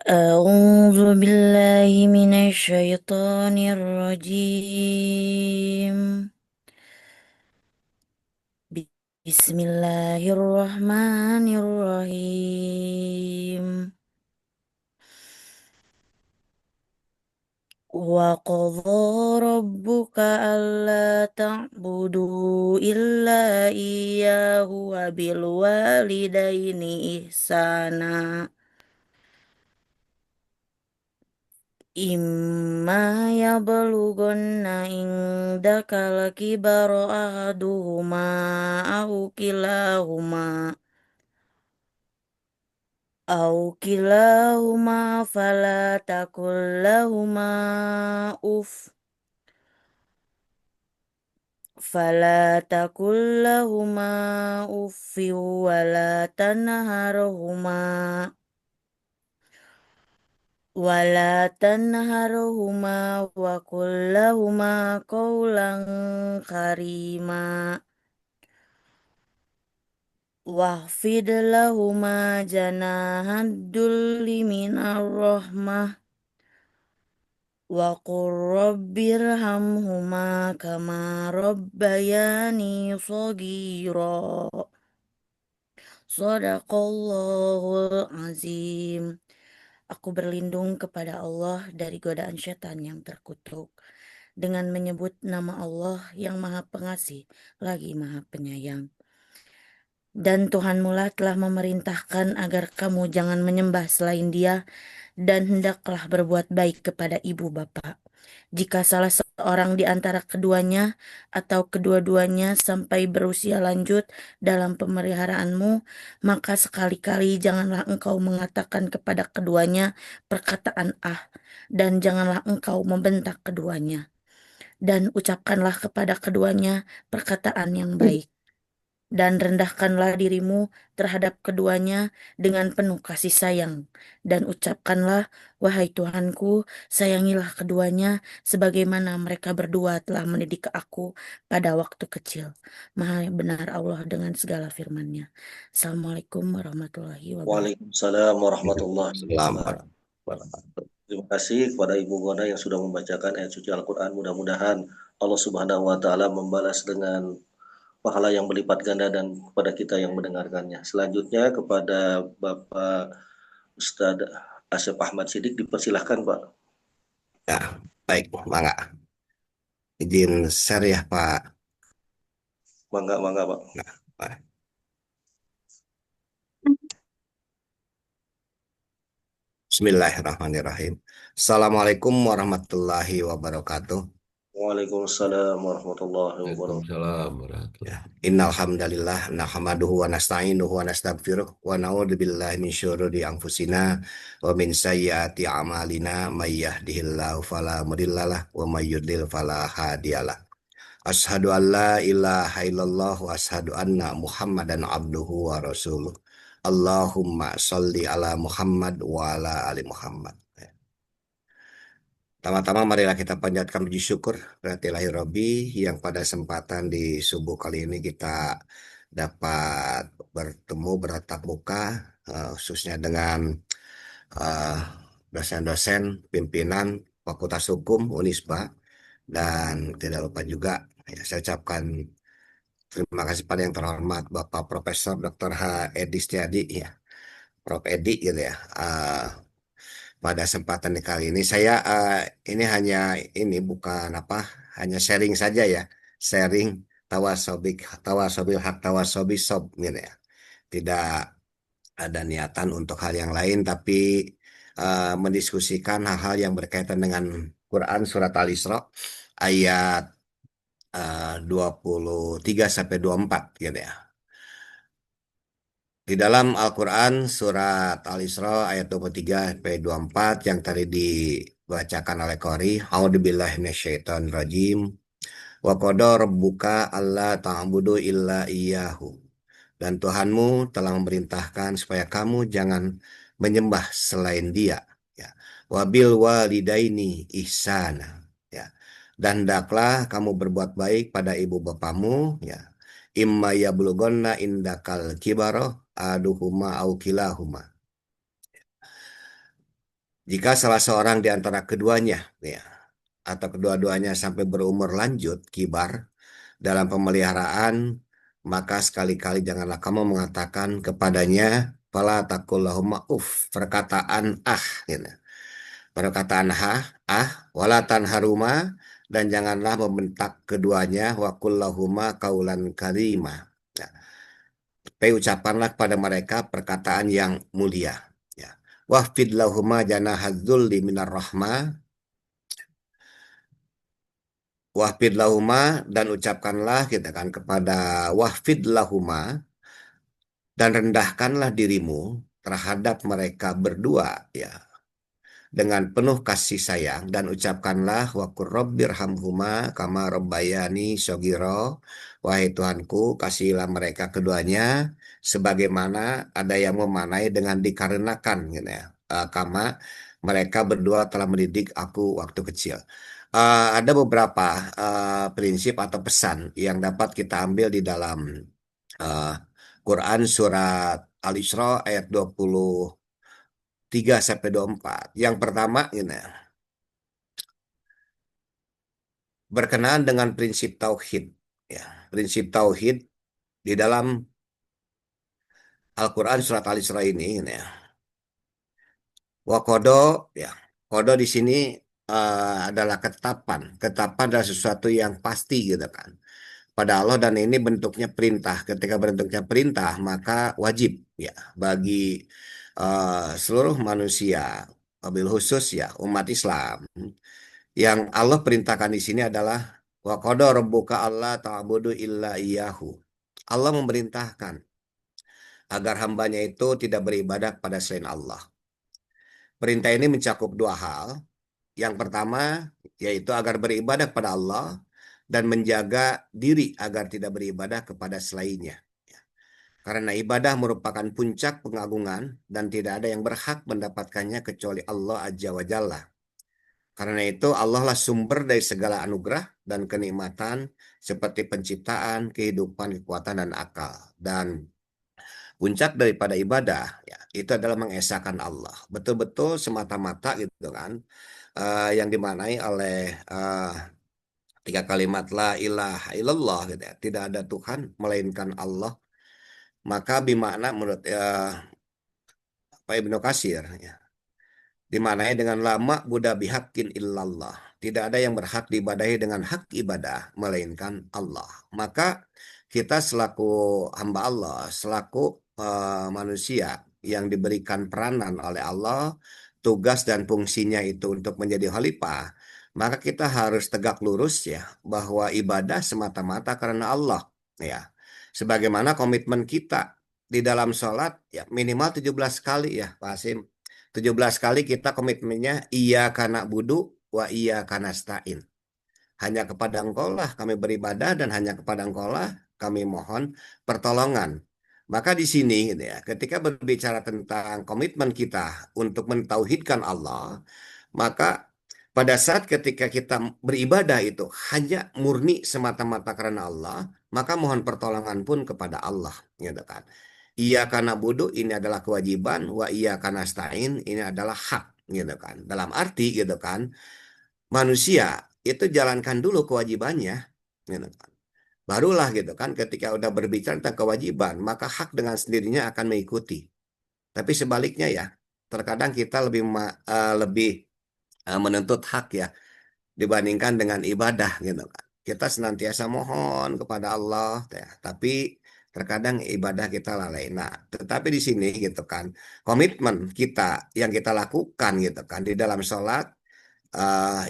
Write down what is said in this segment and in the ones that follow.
أعوذ بالله من الشيطان الرجيم. بسم الله الرحمن الرحيم. وقضى ربك ألا تعبدوا إلا إياه وبالوالدين إحسانا. إما يبلغن عندك الكبر أحدهما أو كلاهما فلا تقل لهما أف ولا تنهرهما وقل لهما قولا كريما. واخفض لهما جناح الذل من الرحمة وقل رب ارحمهما كما ربياني صغيرا. Shadaqallahul azim. Aku berlindung kepada Allah dari godaan setan yang terkutuk dengan menyebut nama Allah yang Maha Pengasih lagi Maha Penyayang. Dan Tuhanmulah telah memerintahkan agar kamu jangan menyembah selain Dia dan hendaklah berbuat baik kepada ibu bapa. Jika salah seorang di antara keduanya atau kedua-duanya sampai berusia lanjut dalam pemeliharaanmu, maka sekali-kali janganlah engkau mengatakan kepada keduanya perkataan "ah", dan janganlah engkau membentak keduanya, dan ucapkanlah kepada keduanya perkataan yang baik. Dan rendahkanlah dirimu terhadap keduanya dengan penuh kasih sayang. Dan ucapkanlah, wahai Tuhanku, sayangilah keduanya sebagaimana mereka berdua telah mendidik aku pada waktu kecil. Maha benar Allah dengan segala firman-Nya. Assalamualaikum warahmatullahi wabarakatuh. Waalaikumsalam warahmatullahi Selamat. wabarakatuh. Terima kasih kepada Ibu Gona yang sudah membacakan ayat suci Al-Quran. Mudah-mudahan Allah Subhanahu wa Ta'ala membalas dengan pahala yang berlipat ganda dan kepada kita yang mendengarkannya. Selanjutnya kepada Bapak Ustadz Asep Ahmad Sidik, dipersilahkan Pak. Ya, baik, Mangga. Izin share ya, Pak. Mangga, mangga Pak. Nah, Pak. Bismillahirrahmanirrahim. Assalamualaikum warahmatullahi wabarakatuh. Waalaikumsalam warahmatullahi wabarakatuh. Waalaikumsalam warahmatullahi Ya, innal hamdalillah nahmaduhu wa nasta'inuhu wa nastaghfiruh wa na'udzu billahi min syururi anfusina wa min sayyiati a'malina may yahdihillahu fala mudhillalah wa may yudlil fala hadiyalah. Ashhadu an la ilaha illallah wa ashhadu anna Muhammadan abduhu wa rasuluh. Allahumma sholli ala Muhammad wa ala ali Muhammad. Pertama-tama marilah kita panjatkan puji syukur kepada Ilahi Robbi yang pada kesempatan di subuh kali ini kita dapat bertemu bertatap muka khususnya dengan eh, dosen-dosen pimpinan Fakultas Hukum Unisba, dan tidak lupa juga ya, saya ucapkan terima kasih pada yang terhormat Bapak Profesor Dr. H. Edi Setiadi ya, Prof. Edi gitu ya. Pada kesempatan kali ini saya ini hanya ini bukan apa, hanya sharing saja ya, sharing tawasobik tawasobil hak tawasobi sob gitu ya. Tidak ada niatan untuk hal yang lain, tapi mendiskusikan hal-hal yang berkaitan dengan Quran surat Al-Isra ayat 23 sampai 24 gitu ya. Di dalam Al-Quran surat Al-Isra ayat 23 sampai 24 yang tadi dibacakan oleh Qori, A'udzubillahi minasyaitonirrajim. Wa qada rabbuka alla ta'budu illa iyyahu. Dan Tuhanmu telah memerintahkan supaya kamu jangan menyembah selain Dia. Ya. Wabil walidaini ihsana. Ya. Dan hendaklah kamu berbuat baik pada ibu bapamu. Ya. Imma yablugonna indakal kibaro aduhuma au kilahuma. Jika salah seorang di antara keduanya, ya, atau kedua-duanya sampai berumur lanjut, kibar, dalam pemeliharaan, maka sekali-kali janganlah kamu mengatakan kepadanya, fala taqul lahuma perkataan gitu. Perkataan wala tanharuma, dan janganlah membentak keduanya, wa qul lahuma kaulan karima. Ya, tapi ucapanlah kepada mereka perkataan yang mulia. Ya. Wahfid lahuma janahadzulli minar rahmah. Wahfid lahuma, dan ucapkanlah kita kan kepada wahfid lahuma, dan rendahkanlah dirimu terhadap mereka berdua, ya, dengan penuh kasih sayang, dan ucapkanlah wa qur rabbirhamhuma kama rabbayani shogiro, wahai Tuhanku kasihilah mereka keduanya sebagaimana, ada yang memanai dengan dikarenakan gitu ya. Kama mereka berdua telah mendidik aku waktu kecil. Ada beberapa prinsip atau pesan yang dapat kita ambil di dalam uh, Quran surat Al-Isra ayat 23 sampai 24. Yang pertama ini berkenaan dengan prinsip tauhid, ya. Prinsip tauhid di dalam Al-Quran surat Al-Isra ini ya. Wakodo, ya. Kodo di sini adalah ketetapan. Ketetapan adalah sesuatu yang pasti gitu kan. Pada Allah, dan ini bentuknya perintah. Ketika bentuknya perintah, maka wajib ya bagi seluruh manusia, wabil khusus ya umat Islam. Yang Allah perintahkan di sini adalah wa qada rabbuka alla ta'budu illa iyyahu. Allah memerintahkan agar hambanya itu tidak beribadah pada selain Allah. Perintah ini mencakup dua hal. Yang pertama yaitu agar beribadah kepada Allah dan menjaga diri agar tidak beribadah kepada selainnya. Karena ibadah merupakan puncak pengagungan dan tidak ada yang berhak mendapatkannya kecuali Allah Azza wa Jalla. Karena itu Allah lah sumber dari segala anugerah dan kenikmatan seperti penciptaan, kehidupan, kekuatan, dan akal. Dan puncak daripada ibadah ya itu adalah mengesahkan Allah. Betul-betul semata-mata gitu kan. Yang dimaknai oleh tiga kalimat la ilaha illallah gitu ya. Tidak ada Tuhan melainkan Allah. Maka bimakna menurut Pak Ibnu Katsir ya, dimaknai dengan lama Buddha bihakin illallah. Tidak ada yang berhak diibadahi dengan hak ibadah, melainkan Allah. Maka kita selaku hamba Allah, selaku manusia yang diberikan peranan oleh Allah, tugas dan fungsinya itu untuk menjadi khalifah, maka kita harus tegak lurus ya, bahwa ibadah semata-mata karena Allah. Ya, sebagaimana komitmen kita di dalam sholat, ya minimal 17 kali ya Pak Hasim. 17 kali kita komitmennya iya karena budu wa iya karena stain. Hanya kepada Engkau lah kami beribadah dan hanya kepada Engkau lah kami mohon pertolongan. Maka di sini gitu ya, ketika berbicara tentang komitmen kita untuk mentauhidkan Allah, maka pada saat ketika kita beribadah itu hanya murni semata-mata karena Allah, maka mohon pertolongan pun kepada Allah, gitu kan. Iya karena bodoh ini adalah kewajiban, wa iya karena stain ini adalah hak, gitu kan. Dalam arti gitu kan, manusia itu jalankan dulu kewajibannya, gitu kan. Barulah gitu kan ketika udah berbicara tentang kewajiban, maka hak dengan sendirinya akan mengikuti. Tapi sebaliknya ya, terkadang kita lebih menuntut hak ya dibandingkan dengan ibadah gitu kan. Kita senantiasa mohon kepada Allah ya, tapi terkadang ibadah kita lalai. Nah, tetapi di sini gitu kan, komitmen kita yang kita lakukan gitu kan di dalam sholat,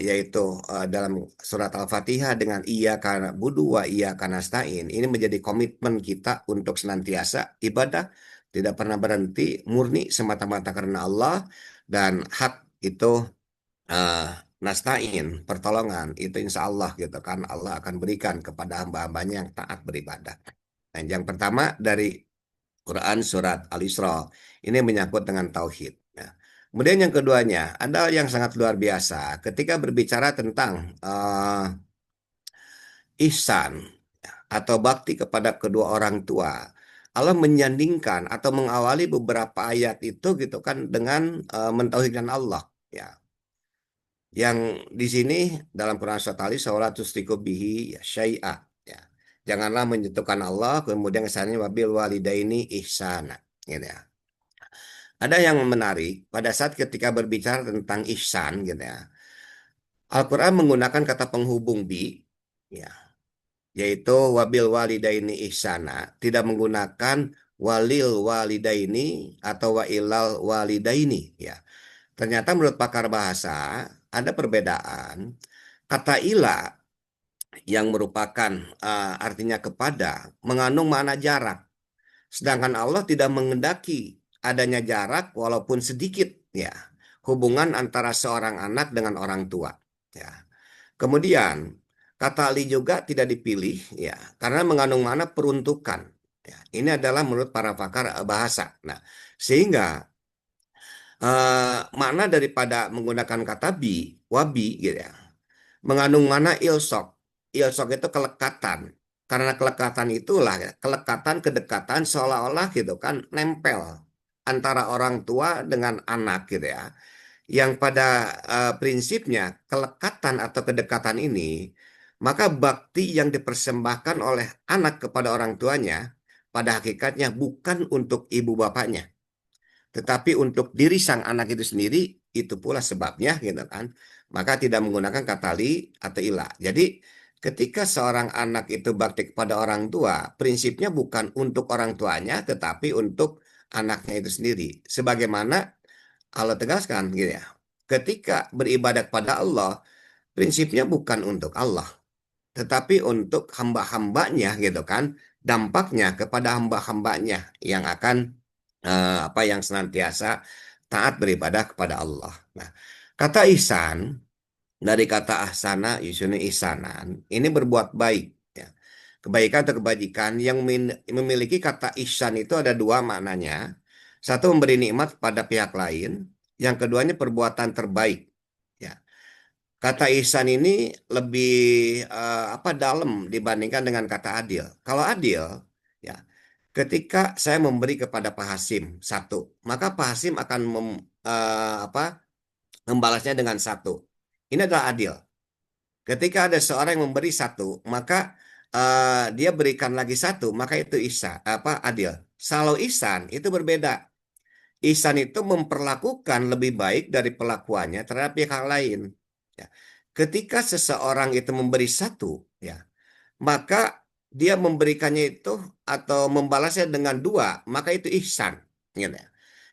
yaitu dalam surat Al-Fatihah dengan iya karena budu wa iya karena stain, ini menjadi komitmen kita untuk senantiasa ibadah tidak pernah berhenti, murni semata-mata karena Allah, dan hak itu eh, nastain pertolongan itu insya Allah gitu kan Allah akan berikan kepada hamba-hambanya yang taat beribadah. Nah, yang pertama dari Quran surat Al-Isra ini menyangkut dengan tauhid. Nah, kemudian yang keduanya ada yang sangat luar biasa ketika berbicara tentang ihsan ya, atau bakti kepada kedua orang tua. Allah menyandingkan atau mengawali beberapa ayat itu gitu kan dengan mentauhidkan Allah. Ya. Yang di sini dalam Quran surat Ali sholat tustiku bihi ya syai'a. Ya. Janganlah menyentuhkan Allah, kemudian kesannya wabil walidaini ihsana. Gitu ya. Ada yang menarik pada saat ketika berbicara tentang ihsan gitu ya. Al-Quran menggunakan kata penghubung bi, ya, yaitu wabil walidaini ihsana, tidak menggunakan walil walidaini atau wailal walidaini. Ya, ternyata menurut pakar bahasa ada perbedaan. Kata ila yang merupakan artinya kepada mengandung makna jarak, sedangkan Allah tidak mengendaki adanya jarak walaupun sedikit. Ya, hubungan antara seorang anak dengan orang tua. Ya. Kemudian kata li juga tidak dipilih ya karena mengandung makna peruntukan. Ya, ini adalah menurut para pakar bahasa. Nah, sehingga makna daripada menggunakan kata bi, wabi gitu ya, mengandung makna ilsok. Ilsok itu kelekatan. Karena kelekatan itulah ya, kelekatan kedekatan seolah-olah gitu kan nempel antara orang tua dengan anak gitu ya, yang pada prinsipnya kelekatan atau kedekatan ini, maka bakti yang dipersembahkan oleh anak kepada orang tuanya pada hakikatnya bukan untuk ibu bapaknya, tetapi untuk diri sang anak itu sendiri. Itu pula sebabnya gitu kan. Maka tidak menggunakan kata li atau ilah. Jadi ketika seorang anak itu bakti kepada orang tua, prinsipnya bukan untuk orang tuanya, tetapi untuk anaknya itu sendiri. Sebagaimana Allah tegaskan gitu ya. Ketika beribadat pada Allah, prinsipnya bukan untuk Allah, tetapi untuk hamba-hambanya gitu kan. Dampaknya kepada hamba-hambanya yang akan apa yang senantiasa taat beribadah kepada Allah. Nah, kata ihsan dari kata ahsana yusuni ihsanan ini berbuat baik ya. Kebaikan atau kebajikan yang memiliki kata ihsan itu ada dua maknanya. Satu memberi nikmat pada pihak lain, yang keduanya perbuatan terbaik. Ya. Kata ihsan ini lebih apa dalam dibandingkan dengan kata adil. Kalau adil, ya, ketika saya memberi kepada Pak Hasim satu, maka Pak Hasim akan apa, membalasnya dengan satu. Ini adalah adil. Ketika ada seorang yang memberi satu, maka dia berikan lagi satu, maka itu apa adil. Kalau ihsan itu berbeda. Ihsan itu memperlakukan lebih baik dari pelakuannya terhadap pihak lain. Ya. Ketika seseorang itu memberi satu, ya, maka dia memberikannya itu atau membalasnya dengan dua, maka itu ihsan. Gitu ya.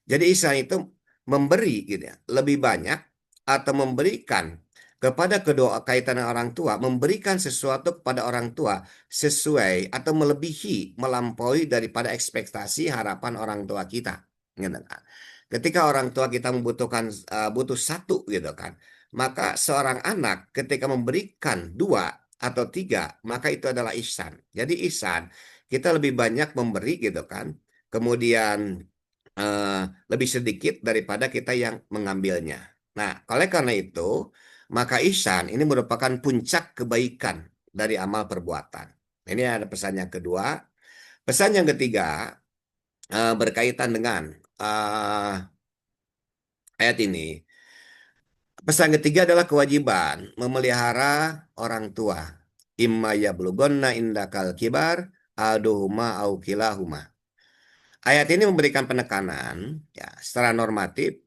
Jadi ihsan itu memberi gitu ya, lebih banyak atau memberikan kepada kedua kaitan orang tua, memberikan sesuatu kepada orang tua sesuai atau melebihi, melampaui daripada ekspektasi harapan orang tua kita. Gitu kan. Ketika orang tua kita membutuhkan butuh satu gitu kan, maka seorang anak ketika memberikan dua atau tiga, maka itu adalah ihsan. Jadi ihsan kita lebih banyak memberi gitu kan, kemudian eh, lebih sedikit daripada kita yang mengambilnya. Nah, oleh karena itu, maka ihsan ini merupakan puncak kebaikan dari amal perbuatan. Ini ada pesan yang kedua. Pesan yang ketiga berkaitan dengan ayat ini. Pesan ketiga adalah kewajiban memelihara orang tua. Imma yablugonna indakal kibar aduhuma au kilahuma. Ayat ini memberikan penekanan ya secara normatif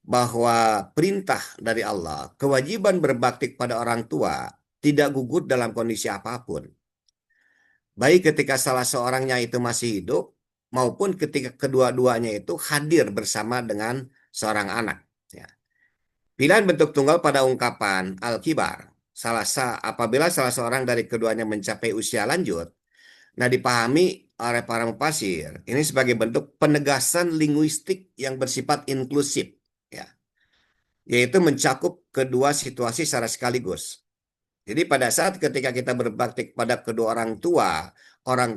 bahwa perintah dari Allah, kewajiban berbakti kepada orang tua tidak gugur dalam kondisi apapun. Baik ketika salah seorangnya itu masih hidup maupun ketika kedua-duanya itu hadir bersama dengan seorang anak. Ya. Pilihan bentuk tunggal pada ungkapan al-kibar. Apabila salah seorang dari keduanya mencapai usia lanjut, nah dipahami oleh para mufasir ini sebagai bentuk penegasan linguistik yang bersifat inklusif, ya, yaitu mencakup kedua situasi secara sekaligus. Jadi pada saat ketika kita berbakti kepada kedua orang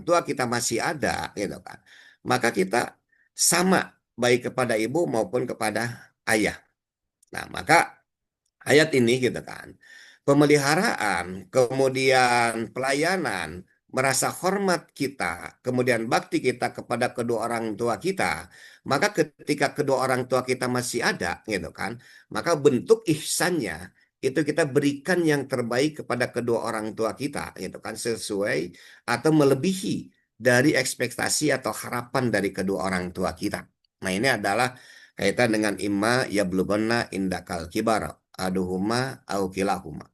tua kita masih ada, gitu kan, maka kita sama baik kepada ibu maupun kepada ayah. Nah, maka ayat ini gitu kan, pemeliharaan, kemudian pelayanan, merasa hormat kita, kemudian bakti kita kepada kedua orang tua kita, maka ketika kedua orang tua kita masih ada, gitu kan, maka bentuk ihsannya itu kita berikan yang terbaik kepada kedua orang tua kita, gitu kan, sesuai atau melebihi dari ekspektasi atau harapan dari kedua orang tua kita. Nah, ini adalah kaitan dengan imma yablughanna indakal kibar aduhuma au kilahuma.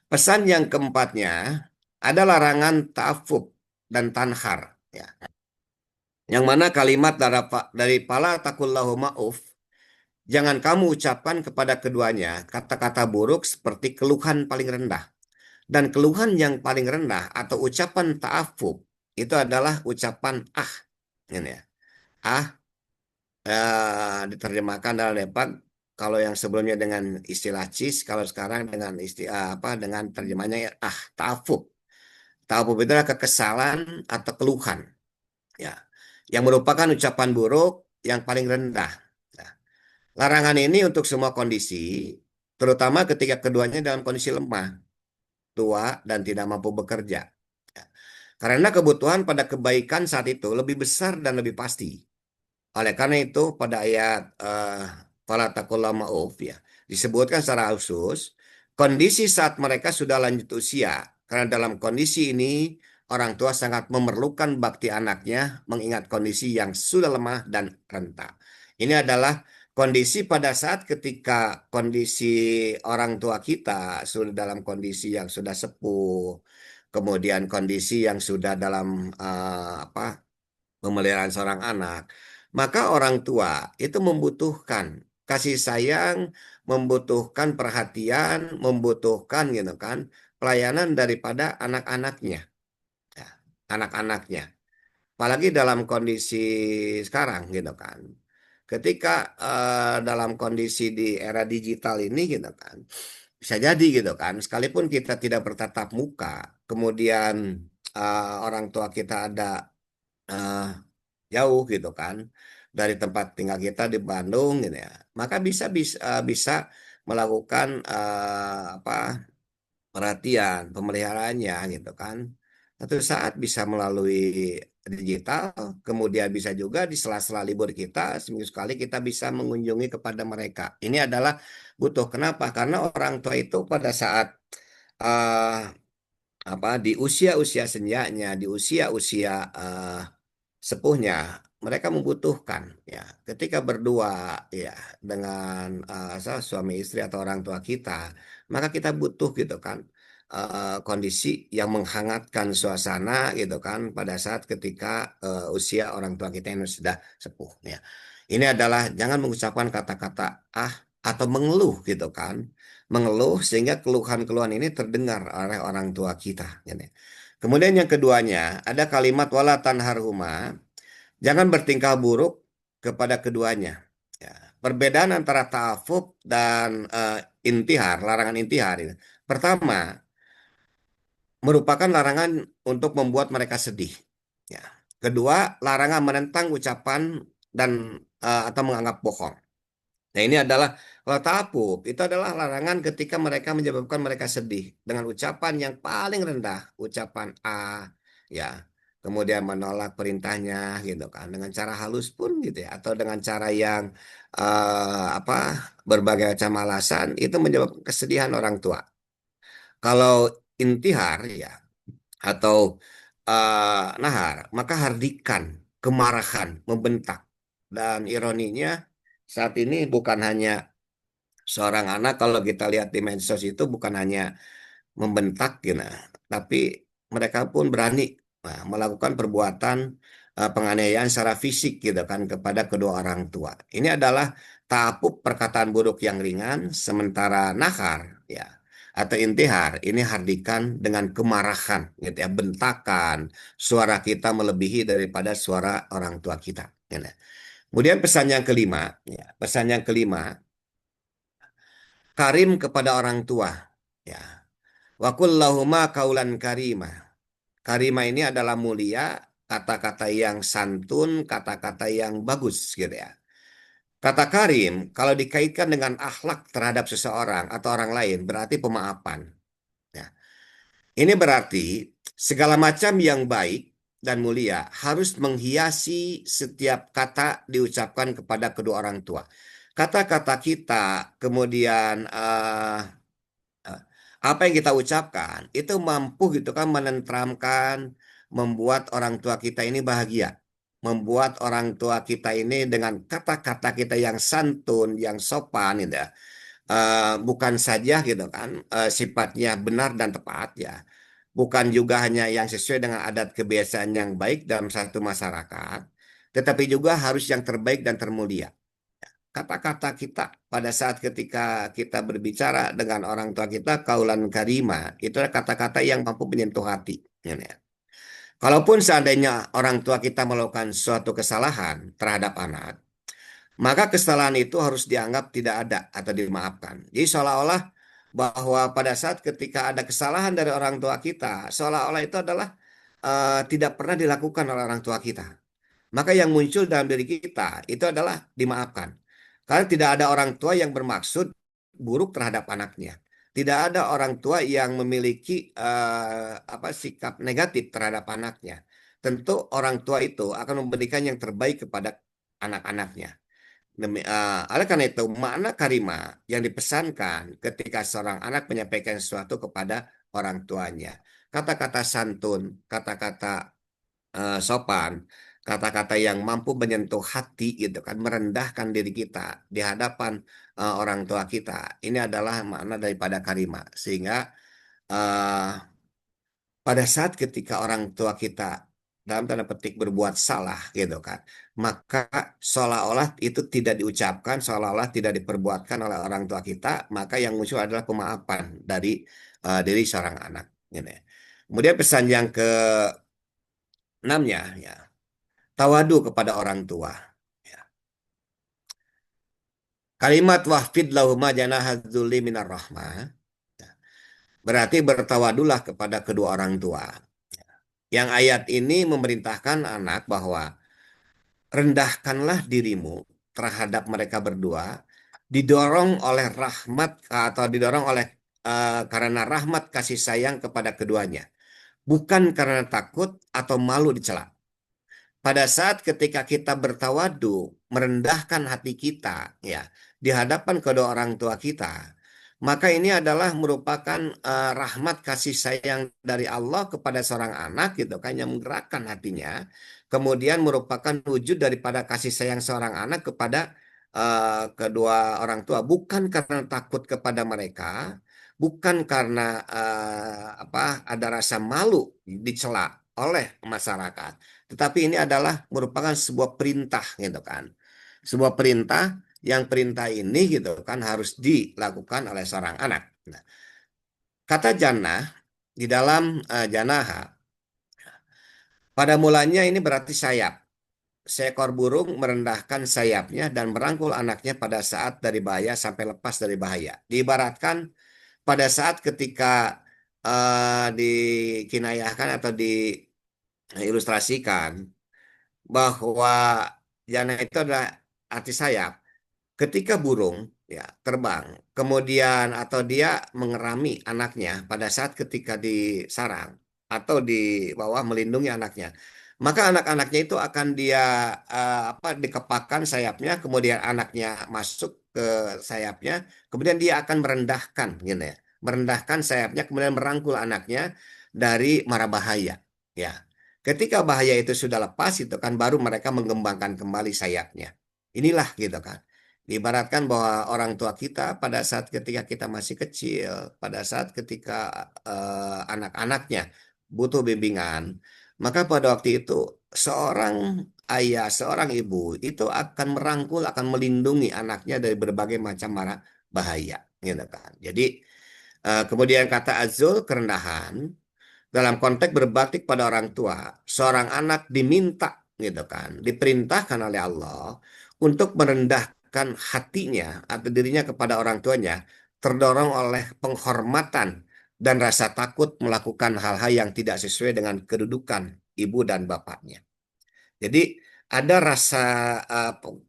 Pesan yang keempatnya ada larangan ta'affuf dan tanhar. Ya. Yang mana kalimat dari pala takullahu ma'uf, jangan kamu ucapkan kepada keduanya kata-kata buruk seperti keluhan paling rendah. Dan keluhan yang paling rendah atau ucapan ta'affuf itu adalah ucapan ah. Ini ya. Ah diterjemahkan dalam depan kalau yang sebelumnya dengan istilah cis, kalau sekarang dengan istilah apa dengan terjemahnya ta'affuf. Ta'affuf itu adalah kekesalan atau keluhan, ya, yang merupakan ucapan buruk yang paling rendah. Nah, larangan ini untuk semua kondisi, terutama ketika keduanya dalam kondisi lemah, tua, dan tidak mampu bekerja. Ya. Karena kebutuhan pada kebaikan saat itu lebih besar dan lebih pasti. Oleh karena itu, pada ayat fala taqulla ma'uf ya, disebutkan secara khusus kondisi saat mereka sudah lanjut usia. Karena dalam kondisi ini orang tua sangat memerlukan bakti anaknya mengingat kondisi yang sudah lemah dan renta. Ini adalah kondisi pada saat ketika kondisi orang tua kita sudah dalam kondisi yang sudah sepuh, kemudian kondisi yang sudah dalam pemeliharaan seorang anak, maka orang tua itu membutuhkan kasih sayang, membutuhkan perhatian, membutuhkan gitu kan, pelayanan daripada anak-anaknya, ya, anak-anaknya. Apalagi dalam kondisi sekarang gitu kan. Ketika dalam kondisi di era digital ini gitu kan, bisa jadi gitu kan, sekalipun kita tidak bertatap muka, kemudian orang tua kita ada eh, jauh gitu kan dari tempat tinggal kita di Bandung gitu ya, maka bisa bisa bisa melakukan apa perhatian pemeliharaannya gitu kan. Satu saat bisa melalui digital, kemudian bisa juga di sela-sela libur kita seminggu sekali kita bisa mengunjungi kepada mereka. Ini adalah butuh. Kenapa? Karena orang tua itu pada saat eh, di usia-usia senjanya, di usia-usia sepuhnya, mereka membutuhkan ya ketika berdua ya dengan suami istri atau orang tua kita, maka kita butuh gitu kan kondisi yang menghangatkan suasana gitu kan pada saat ketika usia orang tua kita yang sudah sepuh ya. Ini adalah jangan mengucapkan kata-kata ah atau mengeluh gitu kan, mengeluh sehingga keluhan-keluhan ini terdengar oleh orang tua kita gitu. Kemudian yang keduanya ada kalimat wala tanharhuma, jangan bertingkah buruk kepada keduanya. Ya. Perbedaan antara ta'afuf dan intihar, larangan intihar ini. Pertama, merupakan larangan untuk membuat mereka sedih. Ya. Kedua, larangan menentang ucapan dan atau menganggap bohong. Nah, ini adalah kalau ta'afuf itu adalah larangan ketika mereka menyebabkan mereka sedih dengan ucapan yang paling rendah, ucapan A, ya, kemudian menolak perintahnya gitu kan dengan cara halus pun gitu ya, atau dengan cara yang apa berbagai macam alasan itu menyebabkan kesedihan orang tua. Kalau intihar ya atau nahar, maka hardikan, kemarahan, membentak. Dan ironinya saat ini bukan hanya seorang anak kalau kita lihat di medsos itu bukan hanya membentak gitu, tapi mereka pun berani melakukan perbuatan penganiayaan secara fisik gitu kan kepada kedua orang tua. Ini adalah tahap perkataan buruk yang ringan, sementara nahar ya atau intihar ini hardikan dengan kemarahan gitu ya, bentakan, suara kita melebihi daripada suara orang tua kita. Gitu. Kemudian pesan yang kelima, ya, pesan yang kelima, karim kepada orang tua. Ya. Wa kullahuma kaulan karima. Karima ini adalah mulia, kata-kata yang santun, kata-kata yang bagus gitu ya. Kata karim kalau dikaitkan dengan akhlak terhadap seseorang atau orang lain berarti pemaafan. Ya. Ini berarti Segala macam yang baik dan mulia harus menghiasi setiap kata diucapkan kepada kedua orang tua. Kata-kata kita, kemudian eh, apa yang kita ucapkan itu mampu gitu kan menenteramkan, membuat orang tua kita ini bahagia, membuat orang tua kita ini dengan kata-kata kita yang santun, yang sopan, gitu ya. Bukan saja gitu kan sifatnya benar dan tepat ya, bukan juga hanya yang sesuai dengan adat kebiasaan yang baik dalam satu masyarakat, tetapi juga harus yang terbaik dan termulia. Kata-kata kita pada saat ketika kita berbicara dengan orang tua kita, kaulan karima, itu adalah kata-kata yang mampu menyentuh hati. Ya, ya. Kalaupun seandainya orang tua kita melakukan suatu kesalahan terhadap anak, maka kesalahan itu harus dianggap tidak ada atau dimaafkan. Jadi seolah-olah bahwa pada saat ketika ada kesalahan dari orang tua kita, seolah-olah itu adalah tidak pernah dilakukan oleh orang tua kita. Maka yang muncul dalam diri kita itu adalah dimaafkan. Karena tidak ada orang tua yang bermaksud buruk terhadap anaknya. Tidak ada orang tua yang memiliki sikap negatif terhadap anaknya. Tentu orang tua itu akan memberikan yang terbaik kepada anak-anaknya. Oleh karena itu, makna karima yang dipesankan ketika seorang anak menyampaikan sesuatu kepada orang tuanya. Kata-kata santun, kata-kata sopan, kata-kata yang mampu menyentuh hati gitu kan, merendahkan diri kita di hadapan orang tua kita. Ini adalah makna daripada karima. Sehingga eh, pada saat ketika orang tua kita dalam tanda petik berbuat salah gitu kan, maka seolah-olah itu tidak diucapkan, seolah-olah tidak diperbuatkan oleh orang tua kita, maka yang muncul adalah pemaafan dari diri seorang anak gitu ya. Kemudian pesan yang keenamnya ya, tawadu kepada orang tua ya. Kalimat wahfid lahuma janahadzulli minar rahmah, berarti bertawadulah kepada kedua orang tua. Yang ayat ini memerintahkan anak bahwa rendahkanlah dirimu terhadap mereka berdua, didorong oleh rahmat atau didorong oleh karena rahmat kasih sayang kepada keduanya, bukan karena takut atau malu dicela. Pada saat ketika kita bertawadu, merendahkan hati kita ya di hadapan kedua orang tua kita, maka ini adalah merupakan rahmat kasih sayang dari Allah kepada seorang anak gitu kan yang menggerakkan hatinya, kemudian merupakan wujud daripada kasih sayang seorang anak kepada kedua orang tua, bukan karena takut kepada mereka, bukan karena ada rasa malu dicela oleh masyarakat, tetapi ini adalah merupakan sebuah perintah gitu kan. Sebuah perintah yang perintah ini gitu kan harus dilakukan oleh seorang anak. Nah, kata jannah di dalam janaha pada mulanya ini berarti sayap. Seekor burung merendahkan sayapnya dan merangkul anaknya pada saat dari bahaya sampai lepas dari bahaya. Diibaratkan pada saat ketika dikinayahkan atau diilustrasikan bahwa jana itu adalah arti sayap. Ketika burung ya terbang, kemudian atau dia mengerami anaknya pada saat ketika di sarang atau di bawah melindungi anaknya, maka anak-anaknya itu akan dia dikepakkan sayapnya, kemudian anaknya masuk ke sayapnya, kemudian dia akan merendahkan gitu ya, merendahkan sayapnya, kemudian merangkul anaknya dari mara bahaya. Ya, ketika bahaya itu sudah lepas itu kan baru mereka mengembangkan kembali sayapnya. Inilah gitu kan. Diibaratkan bahwa orang tua kita pada saat ketika kita masih kecil, pada saat ketika anak-anaknya butuh bimbingan, maka pada waktu itu seorang ayah, seorang ibu itu akan merangkul, akan melindungi anaknya dari berbagai macam mara bahaya, gitu kan. Jadi kemudian kata azul kerendahan dalam konteks berbakti pada orang tua, seorang anak diminta gitu kan, diperintahkan oleh Allah untuk merendahkan hatinya atau dirinya kepada orang tuanya, terdorong oleh penghormatan dan rasa takut melakukan hal-hal yang tidak sesuai dengan kedudukan ibu dan bapaknya. Jadi ada rasa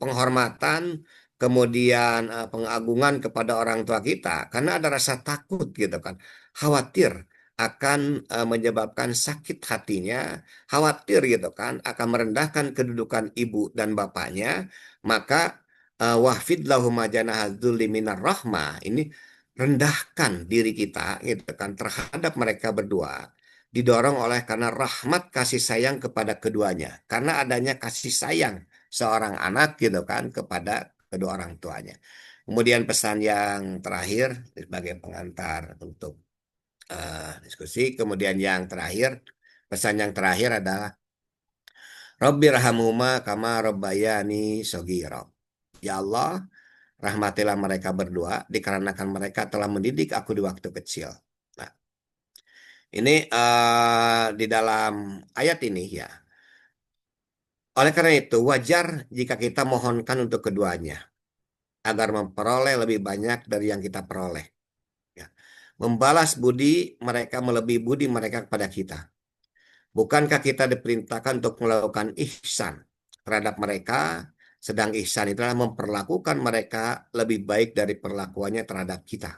penghormatan, kemudian pengagungan kepada orang tua kita karena ada rasa takut gitu kan, khawatir akan menyebabkan sakit hatinya, khawatir gitu kan, akan merendahkan kedudukan ibu dan bapaknya, maka wahfid lahum janahadzulli minar rahmah, ini rendahkan diri kita gitu kan terhadap mereka berdua, didorong oleh karena rahmat kasih sayang kepada keduanya, karena adanya kasih sayang seorang anak gitu kan kepada kedua orang tuanya. Kemudian pesan yang terakhir sebagai pengantar untuk diskusi. Kemudian yang terakhir, pesan yang terakhir adalah Rabbirhamhuma kama rabbayani shogiro. Ya Allah, rahmatilah mereka berdua dikarenakan mereka telah mendidik aku di waktu kecil. Nah, ini di dalam ayat ini ya. Oleh karena itu, wajar jika kita mohonkan untuk keduanya agar memperoleh lebih banyak dari yang kita peroleh. Ya. Membalas budi mereka melebihi budi mereka kepada kita. Bukankah kita diperintahkan untuk melakukan ihsan terhadap mereka, sedang ihsan itu adalah memperlakukan mereka lebih baik dari perlakuannya terhadap kita.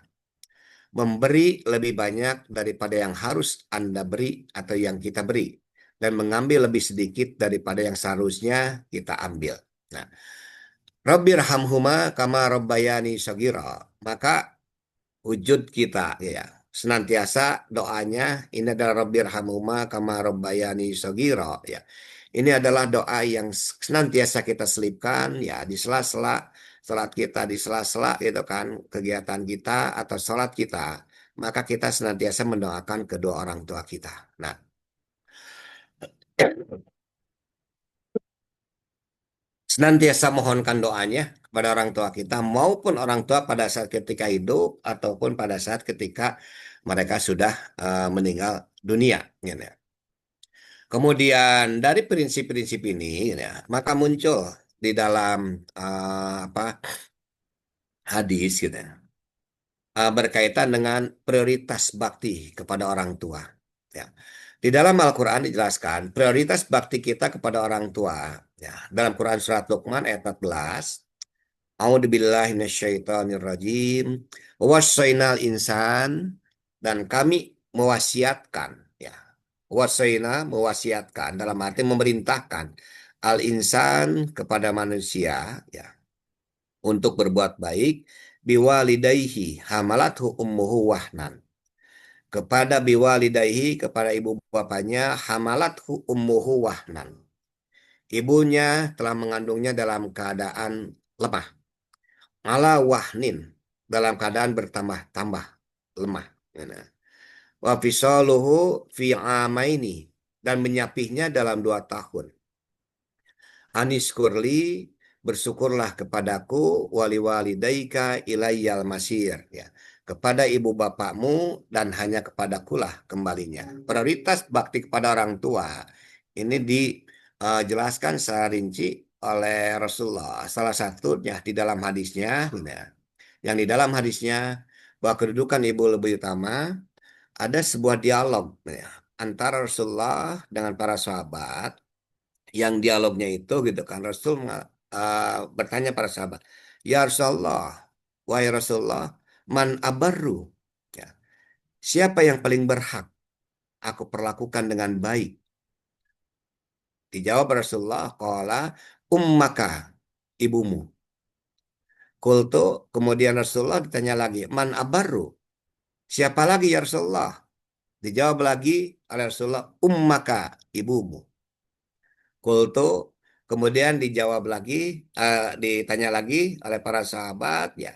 Memberi lebih banyak daripada yang harus Anda beri atau yang kita beri. Dan mengambil lebih sedikit daripada yang seharusnya kita ambil. Nah, Rabbirhamhuma kama rabbayani shaghira. Maka wujud kita ya senantiasa doanya ini adalah Rabbirhamhuma kama rabbayani shaghira ya. Ini adalah doa yang senantiasa kita selipkan ya di sela-sela salat kita, di sela-sela itu kan kegiatan kita atau salat kita, maka kita senantiasa mendoakan kedua orang tua kita. Nah, senantiasa mohonkan doanya kepada orang tua kita maupun orang tua pada saat ketika hidup ataupun pada saat ketika mereka sudah meninggal dunia gitu ya. Kemudian dari prinsip-prinsip ini gitu ya, maka muncul di dalam hadis gitu ya, berkaitan dengan prioritas bakti kepada orang tua ya. Di dalam Al-Quran dijelaskan prioritas bakti kita kepada orang tua ya. Dalam Quran surat Luqman ayat 14, A'udzubillahi minasyaitonirrajim. Wassainal insan, dan kami mewasiatkan ya. Wasaina mewasiatkan dalam arti memerintahkan al insan kepada manusia ya untuk berbuat baik biwalidayhi hamalathu ummuhu wahnan. Kepada biwalidayhi kepada ibu bapaknya hamalathu ummuhu wahnan. Ibunya telah mengandungnya dalam keadaan lemah. Ala wahnin dalam keadaan bertambah-tambah lemah. Wa fisaluhu fi amaini dan menyapihnya dalam 2 tahun. Anis kurli bersyukurlah kepadaku wali walidaika ilayyal masir ya. Kepada ibu bapakmu dan hanya kepadakulah kembalinya. Prioritas bakti kepada orang tua ini dijelaskan secara rinci oleh Rasulullah. Salah satunya di dalam hadisnya, ya, yang di dalam hadisnya bahwa kedudukan ibu lebih utama, ada sebuah dialog ya, antara Rasulullah dengan para sahabat, yang dialognya itu gitu kan Rasul bertanya para sahabat, ya Rasulullah, wahai Rasulullah, man abarru ya, siapa yang paling berhak aku perlakukan dengan baik? Dijawab Rasulullah, qala ummaka, ibumu. Kultu, kemudian Rasulullah ditanya lagi, man abarru, siapa lagi ya Rasulullah? Dijawab lagi oleh Rasulullah, ummaka, ibumu. Kultu, kemudian dijawab lagi, ditanya lagi oleh para sahabat, ya,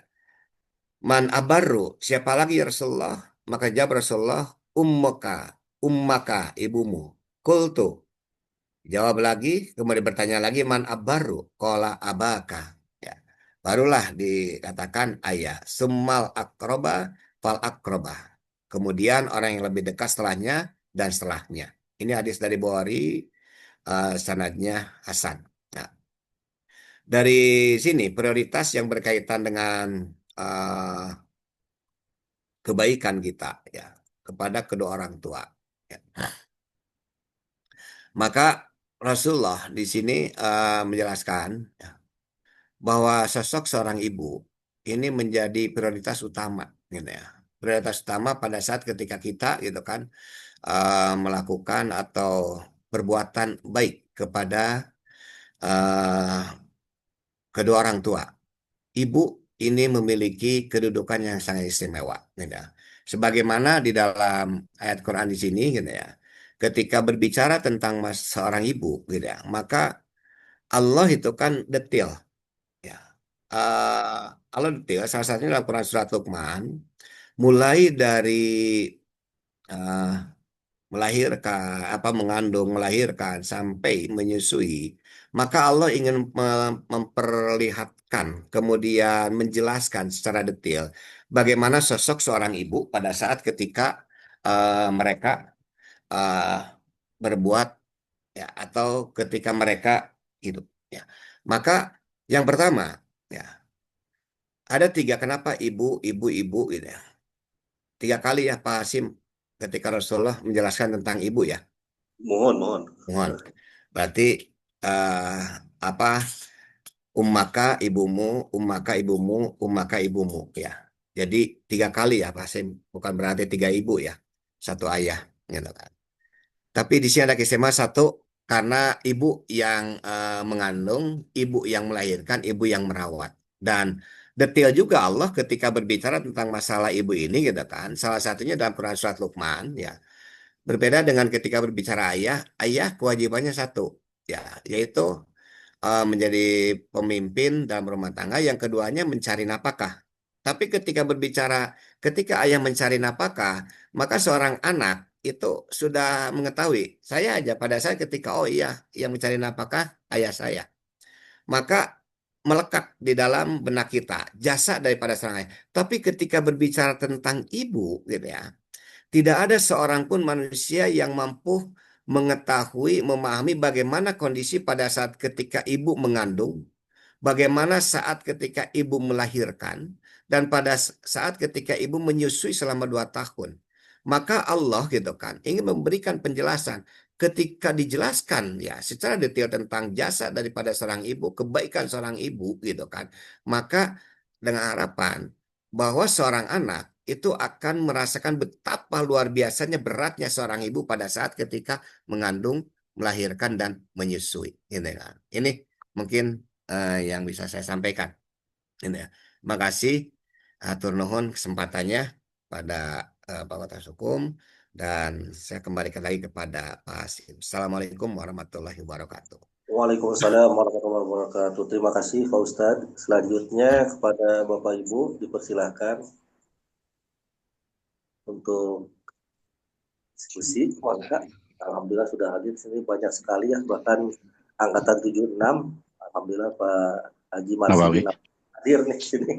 man abarru, siapa lagi ya Rasulullah? Maka jawab Rasulullah, ummaka, ummaka, ibumu. Kultu, jawab lagi, kemudian bertanya lagi, man abarru, kola abaka. Ya, barulah dikatakan ayah, summal akroba, fal akroba. Kemudian orang yang lebih dekat setelahnya dan setelahnya. Ini hadis dari Bukhari, sanadnya Hasan. Nah, dari sini prioritas yang berkaitan dengan uh, kebaikan kita ya kepada kedua orang tua. Ya. Maka Rasulullah di sini menjelaskan ya, bahwa sosok seorang ibu ini menjadi prioritas utama, gitu ya. prioritas utama pada saat ketika kita gitu kan melakukan atau perbuatan baik kepada eh, kedua orang tua. Ibu ini memiliki kedudukan yang sangat istimewa, gitu ya. Sebagaimana di dalam ayat Quran di sini, gitu ya. Ketika berbicara tentang seorang ibu, gitu ya, maka Allah itu kan detail, ya. Eh, Allah detail. Salah satunya dalam Quran surat Luqman, mulai dari eh, melahirkan, apa mengandung, melahirkan sampai menyusui, maka Allah ingin memperlihatkan, kemudian menjelaskan secara detail bagaimana sosok seorang ibu pada saat ketika mereka eh, berbuat ya atau ketika mereka hidup ya. Maka yang pertama ya ada tiga kenapa ibu gitu ya. Tiga kali ya Pak Hasim ketika Rasulullah menjelaskan tentang ibu ya. Mohon. Mohon. Berarti eh, apa ummaka ibumu, ummaka ibumu, ummaka ibumu ya. Jadi tiga kali ya Pak Sim. Bukan berarti tiga ibu ya. Satu ayah gitu kan. Tapi di sini ada keistimewaan satu karena ibu yang mengandung, ibu yang melahirkan, ibu yang merawat. Dan detail juga Allah ketika berbicara tentang masalah ibu ini gitu kan. Salah satunya dalam Quran surat Luqman ya. Berbeda dengan ketika berbicara ayah, ayah kewajibannya satu, ya, yaitu menjadi pemimpin dalam rumah tangga. Yang keduanya mencari nafkah. Tapi ketika ayah mencari nafkah, maka seorang anak itu sudah mengetahui. Saya aja pada saat ketika oh iya, yang mencari nafkah ayah saya, maka melekat di dalam benak kita jasa daripada seorang ayah. Tapi ketika berbicara tentang ibu, gitu ya. Tidak ada seorang pun manusia yang mampu mengetahui, memahami bagaimana kondisi pada saat ketika ibu mengandung, bagaimana saat ketika ibu melahirkan, dan pada saat ketika ibu menyusui selama 2 tahun. Maka Allah gitu kan ingin memberikan penjelasan ketika dijelaskan ya secara detail tentang jasa daripada seorang ibu, kebaikan seorang ibu gitu kan. Maka dengan harapan bahwa seorang anak itu akan merasakan betapa luar biasanya beratnya seorang ibu pada saat ketika mengandung, melahirkan dan menyusui. Gitu kan. Ini mungkin yang bisa saya sampaikan. Ini ya. Makasih atur nuhun kesempatannya pada Fakultas Hukum dan saya kembalikan lagi kepada Pak Hasim. Assalamualaikum warahmatullahi wabarakatuh. Waalaikumsalam warahmatullahi wabarakatuh. Terima kasih Pak Ustadz. Selanjutnya kepada Bapak Ibu dipersilahkan untuk diskusi. Maka Alhamdulillah sudah hadir sini banyak sekali ya, bahkan angkatan 76. Alhamdulillah Pak Haji Nawawi. Marsidi hadir nih sini.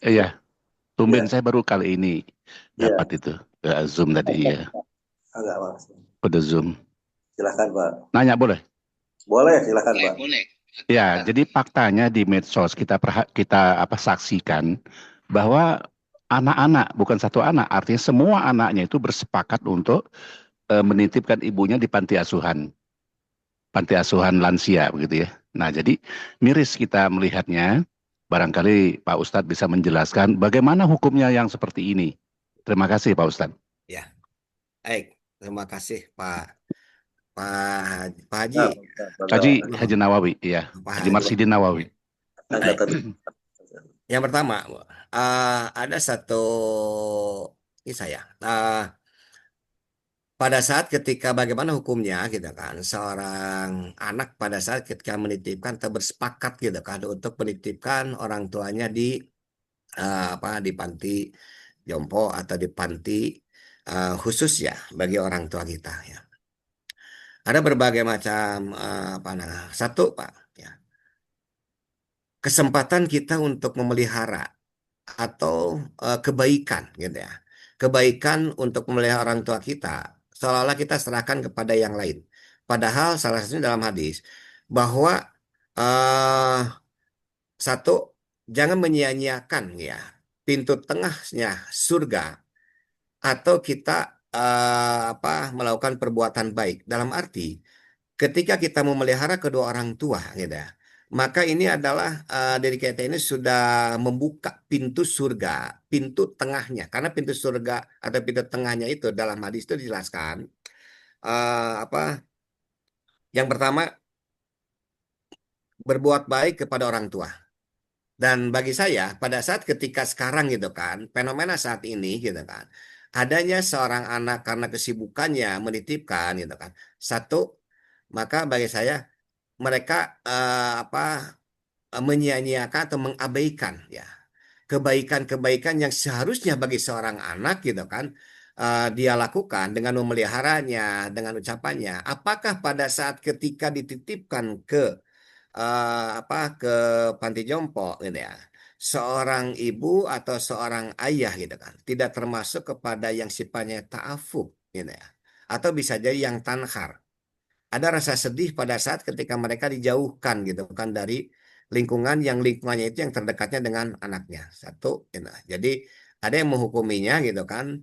Iya, tumben Ya. saya baru kali ini Ya. dapat itu Zoom tadi ya. Enggak Mas. Pada Zoom. Silakan Pak. Nanya boleh? Boleh, silakan Pak. Boleh. Ya, jadi faktanya di medsos kita saksikan bahwa anak-anak bukan satu anak, artinya semua anaknya itu bersepakat untuk menitipkan ibunya di panti asuhan lansia begitu ya. Nah, jadi miris kita melihatnya. Barangkali Pak Ustadz bisa menjelaskan bagaimana hukumnya yang seperti ini. Terima kasih Pak Ustadz. Ya, baik. Terima kasih Pak Haji. Haji Nawawi, ya. Haji Marsidi Nawawi. Yang pertama, ada satu ini saya. Pada saat ketika bagaimana hukumnya gitu kan seorang anak pada saat ketika menitipkan atau bersepakat gitu kan untuk menitipkan orang tuanya di di panti jompo atau di panti khusus ya bagi orang tua kita ya. Ada berbagai macam satu Pak ya. Kesempatan kita untuk memelihara atau kebaikan gitu ya. Kebaikan untuk memelihara orang tua kita seolah-olah kita serahkan kepada yang lain. Padahal salah satunya dalam hadis bahwa eh, satu jangan menyia-nyiakan ya pintu tengahnya surga atau kita melakukan perbuatan baik dalam arti ketika kita memelihara kedua orang tua gitu ya, maka ini adalah diri kita ini sudah membuka pintu surga, pintu tengahnya. Karena pintu surga atau pintu tengahnya itu dalam hadis itu dijelaskan apa? Yang pertama, berbuat baik kepada orang tua. Dan bagi saya, pada saat ketika sekarang gitu kan, fenomena saat ini gitu kan, adanya seorang anak karena kesibukannya menitipkan gitu kan. Satu, maka bagi saya mereka apa menyia-nyiakan atau mengabaikan ya kebaikan-kebaikan yang seharusnya bagi seorang anak gitu kan dia lakukan dengan memeliharanya, dengan ucapannya. Apakah pada saat ketika dititipkan ke ke panti jompo gitu ya, seorang ibu atau seorang ayah gitu kan tidak termasuk kepada yang sifatnya ta'afuf gitu ya, atau bisa jadi yang tanhar, ada rasa sedih pada saat ketika mereka dijauhkan gitu kan dari lingkungan yang lingkungannya itu yang terdekatnya dengan anaknya. Satu gitu. Jadi ada yang menghukuminya gitu kan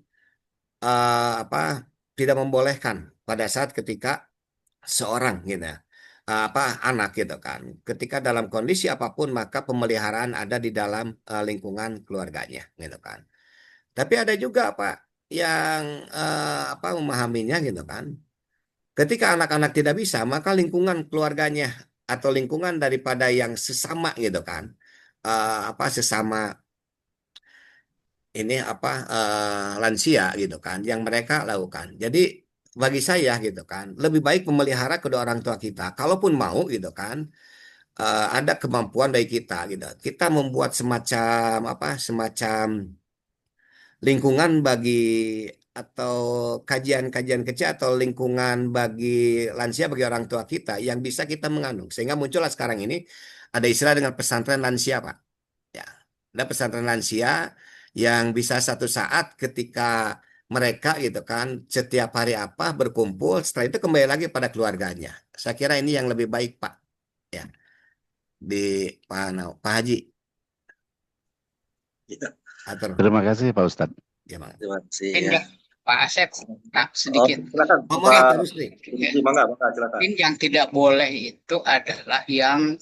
tidak membolehkan pada saat ketika seorang gitu anak gitu kan ketika dalam kondisi apapun maka pemeliharaan ada di dalam lingkungan keluarganya gitu kan. Tapi ada juga Pak yang memahaminya gitu kan. Ketika anak-anak tidak bisa, maka lingkungan keluarganya atau lingkungan daripada yang sesama gitu kan, sesama ini lansia gitu kan, yang mereka lakukan. Jadi bagi saya gitu kan, lebih baik memelihara kedua orang tua kita. Kalaupun mau gitu kan, ada kemampuan dari kita gitu. Kita membuat semacam lingkungan bagi atau kajian-kajian kecil atau lingkungan bagi lansia bagi orang tua kita yang bisa kita mengandung sehingga muncullah sekarang ini ada istilah dengan pesantren lansia Pak ya, ada pesantren lansia yang bisa satu saat ketika mereka gitu kan setiap hari berkumpul setelah itu kembali lagi pada keluarganya. Saya kira ini yang lebih baik Pak ya di Pak Haji Ya, atur Terima kasih Pak Ustadz. ya Bang. terima kasih Mungkin ya. ya, Pak Asep, sedikit. Silakan Ngomongin Pak terus nih. Mangga, silakan. Mungkin yang tidak boleh itu adalah yang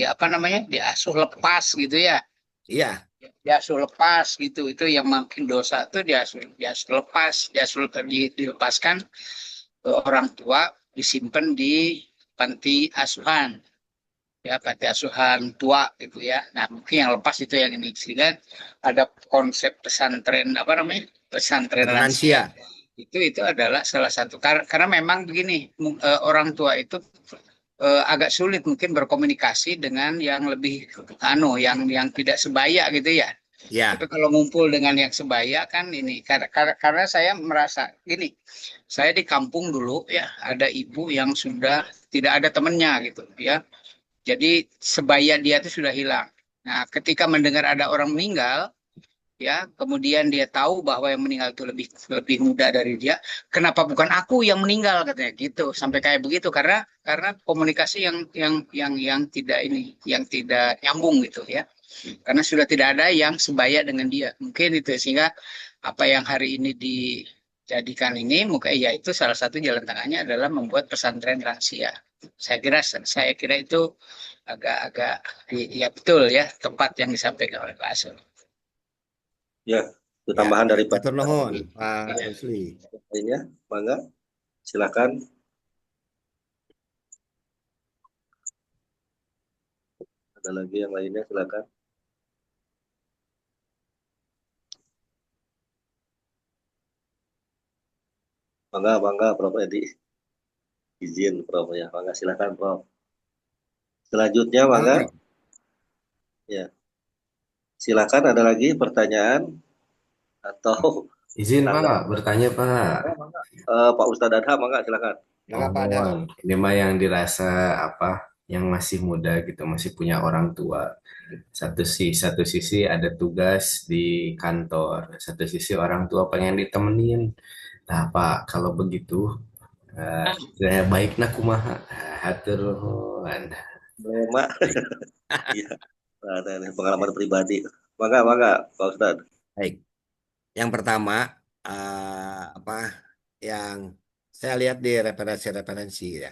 apa namanya diasuh lepas gitu ya, Iya. diasuh lepas gitu. Itu yang makin dosa tuh diasuh lepas, dilepaskan ke orang tua, disimpan di panti asuhan, ya panti asuhan tua gitu ya. Nah mungkin yang lepas itu yang ini, sehingga ada konsep pesantren apa namanya pesantren Pesantren lansia. lansia. Itu adalah salah satu karena memang begini, orang tua itu agak sulit mungkin berkomunikasi dengan yang lebih yang tidak sebaya gitu ya. Tapi Ya. kalau ngumpul dengan yang sebaya kan ini karena saya merasa gini, saya di kampung dulu ya ada ibu yang sudah tidak ada temennya gitu ya. Jadi sebaya dia itu sudah hilang. Nah, ketika mendengar ada orang meninggal, ya kemudian dia tahu bahwa yang meninggal itu lebih lebih muda dari dia, kenapa bukan aku yang meninggal katanya gitu, sampai kayak begitu karena komunikasi yang tidak ini yang tidak nyambung gitu ya, karena sudah tidak ada yang sebaya dengan dia mungkin itu, sehingga apa yang hari ini dijadikan ini mungkin ya itu salah satu jalan tengahnya adalah membuat pesantren lansia. Saya kira itu agak-agak ya betul ya tepat yang disampaikan oleh Pak Asul. Ya, itu tambahan dari Pak. Atur nuhun, Pak Ya. Rusli. Lainnya, Mangga, silakan. Ada lagi yang lainnya, silakan. Mangga, Prof Edi. Izin, Prof ya. Mangga, silakan, Prof. Selanjutnya, Mangga. Prof. Ya. Silakan, ada lagi pertanyaan atau Izin tanggapan? Pak, bertanya Pak. Pak Ustadz Adha, Mangga, silakan. Mangga Pak Adam. Ini mah yang dirasa yang masih muda gitu, masih punya orang tua. Satu sisi ada tugas di kantor, satu sisi orang tua pengen ditemenin. Nah Pak, kalau begitu, saya baiknya kumaha. Hatur nuhun. Mak. Iya, ada pengalaman pribadi. Mangga, Pak Ustadz. Baik. Yang pertama, yang saya lihat di referensi-referensi ya,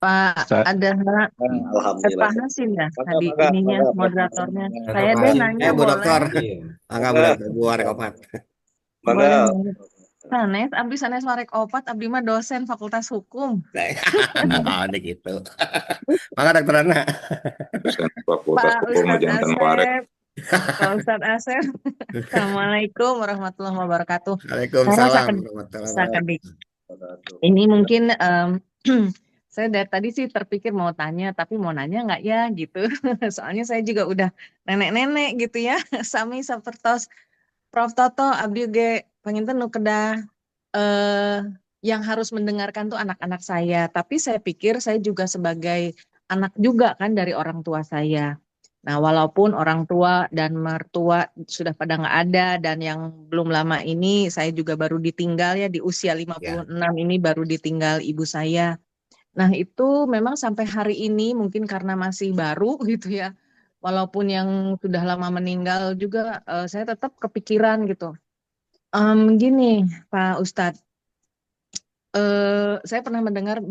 Pak Sa- Adahra, Alhamdulillah. Pak Hasim ya Mangga, tadi mangga, ininya mangga, Prof. moderatornya. Mangga Saya Pak deh Hasim. nanya Bu boleh? Dokter, Iya. mangga Mangga, Bu Arek Opat. mangga. Boleh. Sanes, abdi sanes warek opat, abdi mah dosen Fakultas Hukum. Oh, ini gitu. Mangga Dokter Ana. Dosen Fakultas Pak Hukum Ustadz jantan warek. Asep, Pak Ustadz Asep. Assalamualaikum warahmatullahi wabarakatuh. Saya Waalaikumsalam sakit, warahmatullahi sakit. wabarakatuh. Ini mungkin saya dari tadi sih terpikir mau tanya, tapi mau nanya nggak ya gitu. Soalnya saya juga udah nenek-nenek gitu ya. Sami sapertos Prof Toto, abdi ge panginten nu kedah eh, yang harus mendengarkan tuh anak-anak saya. Tapi saya pikir saya juga sebagai anak juga kan dari orang tua saya. Nah, walaupun orang tua dan mertua sudah pada nggak ada dan yang belum lama ini saya juga baru ditinggal ya di usia 56 ini baru ditinggal ibu saya. Nah, itu memang sampai hari ini mungkin karena masih baru gitu ya. Walaupun yang sudah lama meninggal juga saya tetap kepikiran gitu. Gini, Pak Ustadz, saya pernah mendengar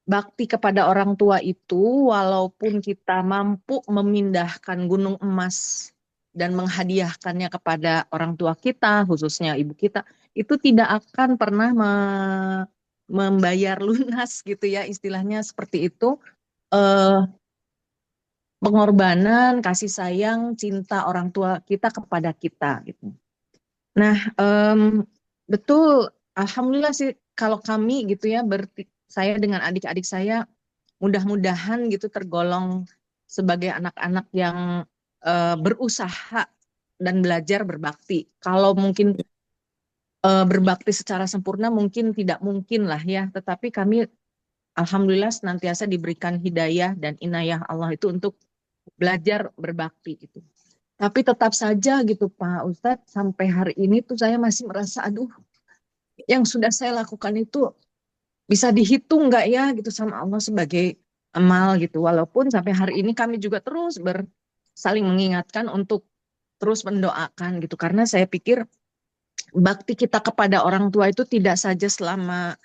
bakti kepada orang tua itu, walaupun kita mampu memindahkan gunung emas dan menghadiahkannya kepada orang tua kita, khususnya ibu kita, itu tidak akan pernah membayar lunas gitu ya, istilahnya seperti itu. Eh, Pengorbanan, kasih sayang, cinta orang tua kita kepada kita gitu. Nah, betul, alhamdulillah sih kalau kami gitu ya, saya dengan adik-adik saya mudah-mudahan gitu tergolong sebagai anak-anak yang berusaha dan belajar berbakti. Kalau mungkin berbakti secara sempurna mungkin tidak mungkin lah ya, tetapi kami alhamdulillah senantiasa diberikan hidayah dan inayah Allah itu untuk belajar berbakti gitu. Tapi tetap saja gitu Pak Ustadz, sampai hari ini tuh saya masih merasa aduh, yang sudah saya lakukan itu bisa dihitung nggak ya gitu sama Allah sebagai amal gitu. Walaupun sampai hari ini kami juga terus saling mengingatkan untuk terus mendoakan gitu. Karena saya pikir bakti kita kepada orang tua itu tidak saja selama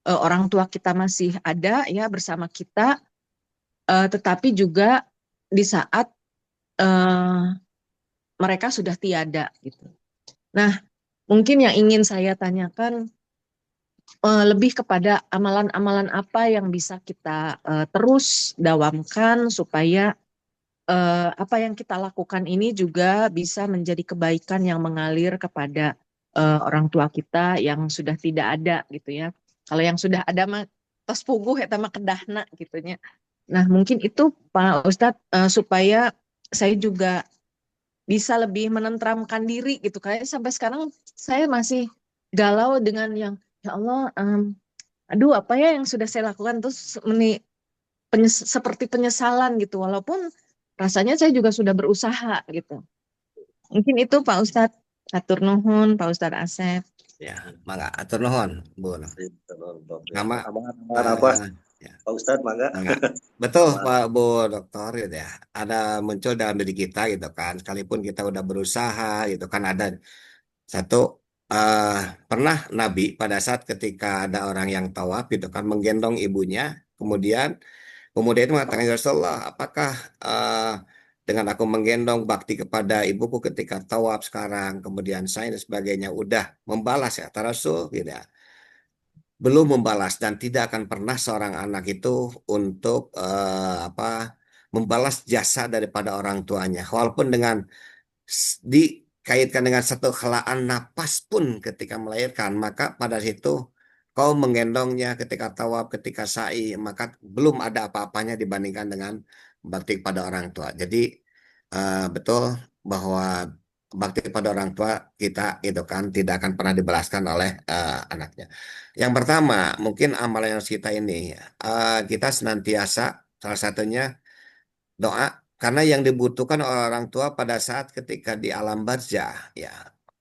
orang tua kita masih ada ya bersama kita, tetapi juga di saat eh, mereka sudah tiada gitu. Nah, mungkin yang ingin saya tanyakan lebih kepada amalan-amalan apa yang bisa kita terus dawamkan supaya apa yang kita lakukan ini juga bisa menjadi kebaikan yang mengalir kepada orang tua kita yang sudah tidak ada gitu ya. Kalau yang sudah ada mah tos puguh eta mah kedahna gitunya. Nah, mungkin itu Pak Ustadz supaya saya juga bisa lebih menenteramkan diri gitu. Kayak sampai sekarang saya masih galau dengan yang ya Allah, aduh apa ya yang sudah saya lakukan terus seperti penyesalan gitu. Walaupun rasanya saya juga sudah berusaha gitu. Mungkin itu Pak Ustadz. Atur nuhun Pak Ustadz Asep. Ya, mangga atur nuhun, Bu. Nama Amangan apa? ya. Pak Ustadz, mangga. Betul Pak Bu Dokter gitu ya. Ada muncul dalam diri kita gitu kan. Sekalipun kita udah berusaha gitu kan ada satu pernah Nabi pada saat ketika ada orang yang tawaf gitu kan menggendong ibunya, kemudian pemuda itu mengatakan, "Ya Rasulullah, apakah dengan aku menggendong bakti kepada ibuku ketika tawaf sekarang, kemudian saya dan sebagainya udah membalas ya, kata Rasul gitu ya. Belum membalas dan tidak akan pernah seorang anak itu untuk membalas jasa daripada orang tuanya, walaupun dengan dikaitkan dengan satu helaan napas pun ketika melahirkan, maka pada situ kau menggendongnya ketika tawaf, ketika sa'i, maka belum ada apa-apanya dibandingkan dengan bakti pada orang tua. Jadi betul bahwa bakti pada orang tua kita itu kan tidak akan pernah dibalaskan oleh anaknya. Yang pertama, mungkin amalan yang harus kita ini, kita senantiasa salah satunya doa karena yang dibutuhkan oleh orang tua pada saat ketika di alam barzah ya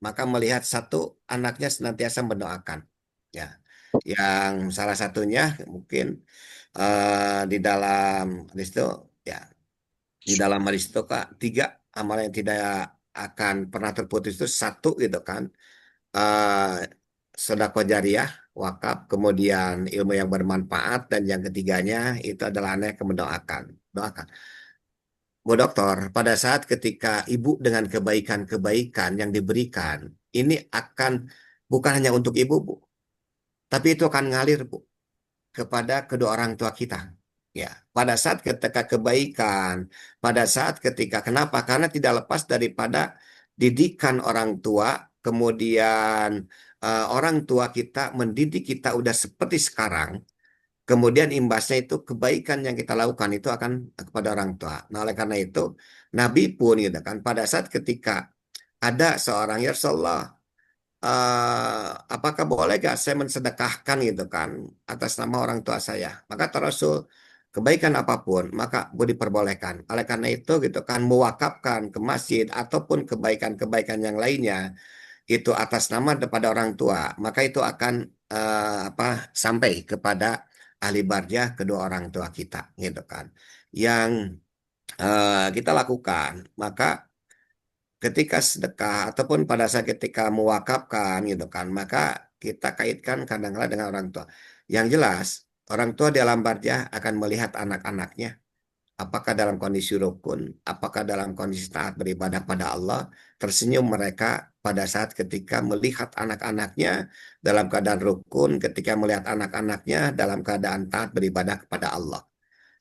maka melihat satu anaknya senantiasa mendoakan ya yang salah satunya mungkin di dalam hadis itu ya di dalam hadis itu Kak tiga amal yang tidak akan pernah terputus itu satu gitu kan sedekah jariah wakaf, kemudian ilmu yang bermanfaat, dan yang ketiganya itu adalah anak yang mendoakan. Doakan. Bu Dokter, pada saat ketika ibu dengan kebaikan-kebaikan yang diberikan, ini akan bukan hanya untuk ibu, Bu, tapi itu akan ngalir, Bu, kepada kedua orang tua kita. Ya, pada saat ketika kebaikan, pada saat ketika kenapa? Karena tidak lepas daripada didikan orang tua, kemudian orang tua kita mendidik kita udah seperti sekarang, kemudian imbasnya itu kebaikan yang kita lakukan itu akan kepada orang tua. Nah, oleh karena itu, Nabi pun gitu kan, pada saat ketika ada seorang ya Rasulullah, apakah boleh gak saya mensedekahkan gitu kan atas nama orang tua saya? Maka kata Rasul, kebaikan apapun maka boleh diperbolehkan. Oleh karena itu gitu kan, mewakafkan ke masjid ataupun kebaikan-kebaikan yang lainnya itu atas nama daripada orang tua, maka itu akan sampai kepada ahli barjah kedua orang tua kita gitu kan. Yang kita lakukan, maka ketika sedekah ataupun pada saat ketika mewakafkan gitu kan, maka kita kaitkan kadang-kadang dengan orang tua. Yang jelas, orang tua di alam barjah akan melihat anak-anaknya apakah dalam kondisi rukun, apakah dalam kondisi taat beribadah pada Allah, tersenyum mereka pada saat ketika melihat anak-anaknya dalam keadaan rukun, ketika melihat anak-anaknya dalam keadaan taat beribadah kepada Allah.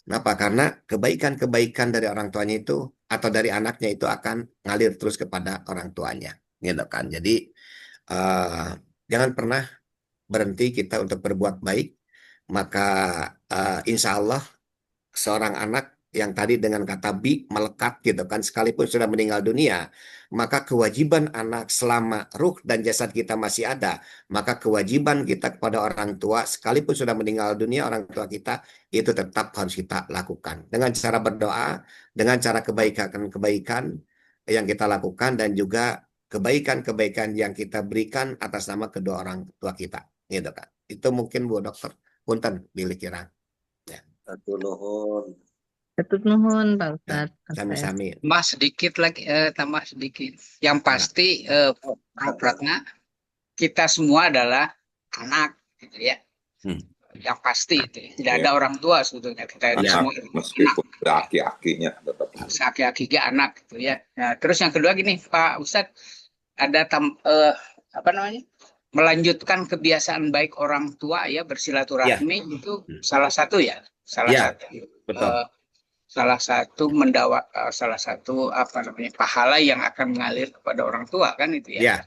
Kenapa? Karena kebaikan-kebaikan dari orang tuanya itu atau dari anaknya itu akan ngalir terus kepada orang tuanya, gitu kan. Jadi eh, jangan pernah berhenti kita untuk berbuat baik, maka insya Allah seorang anak yang tadi dengan kata bi melekat gitu kan, sekalipun sudah meninggal dunia, maka kewajiban anak selama ruh dan jasad kita masih ada, maka kewajiban kita kepada orang tua sekalipun sudah meninggal dunia orang tua kita itu tetap harus kita lakukan dengan cara berdoa, dengan cara kebaikan-kebaikan yang kita lakukan, dan juga kebaikan-kebaikan yang kita berikan atas nama kedua orang tua kita, gitu kan. Itu mungkin Bu Dokter, punten pilih kira. Ya. Atur nuhun. Ketuk nuhun Pak Ya, Ustadz. sami-sami. Mas sedikit lagi, tambah sedikit. Yang Ya. pasti, Prof. Ratna, kita semua adalah anak, gitu ya. Hmm. Yang pasti itu, tidak Ya. ada orang tua sebetulnya. Kita itu Ya. semua anak, Meskipun ada aki-akinya tetap. aki-aki anak, gitu ya. Nah, terus yang kedua gini, Pak Ustadz, ada melanjutkan kebiasaan baik orang tua ya, bersilaturahmi itu salah satu ya, salah Ya, satu. betul. Salah satu pahala yang akan mengalir kepada orang tua kan itu ya. Ya.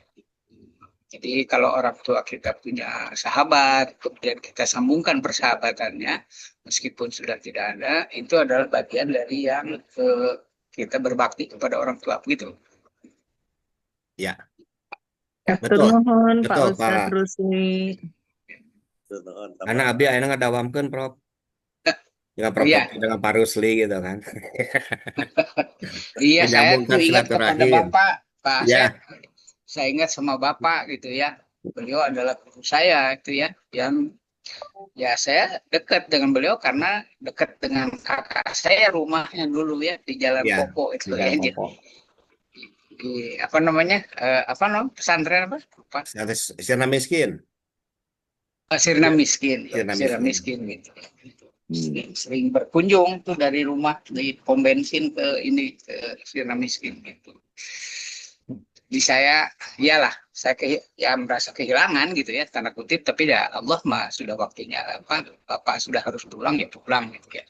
Jadi kalau orang tua kita punya sahabat, kemudian kita sambungkan persahabatannya, meskipun sudah tidak ada, itu adalah bagian dari yang kita berbakti kepada orang tua begitu. Ya. Ketuk Betul. nuhun Pak Betul, Ustadz Pak. Rusli. Karena abi ayeuna ngadawamkeun, Prof. Dengan Prof. Iya. Dengan Pak Rusli gitu kan. Iya, saya tuh Menyambungkan ingat kepada silaturahim. Bapak, Pak. Ya. Saya ingat sama Bapak gitu ya. Beliau adalah guru saya itu ya, yang ya saya dekat dengan beliau karena dekat dengan kakak saya, rumahnya dulu ya di Jalan Ya, Koko itu di ya. Jalan Koko. Di pesantren apa? Sirna miskin. Sirna Miskin, ya. Sirna Sirna Miskin. Miskin gitu. Sering berkunjung tuh dari rumah di pom bensin ke Sirna Miskin gitu. Di saya, iyalah, saya merasa kehilangan gitu ya, tanda kutip, tapi ya Allah mah sudah waktunya Bapak sudah harus pulang ya pulang gitu ya.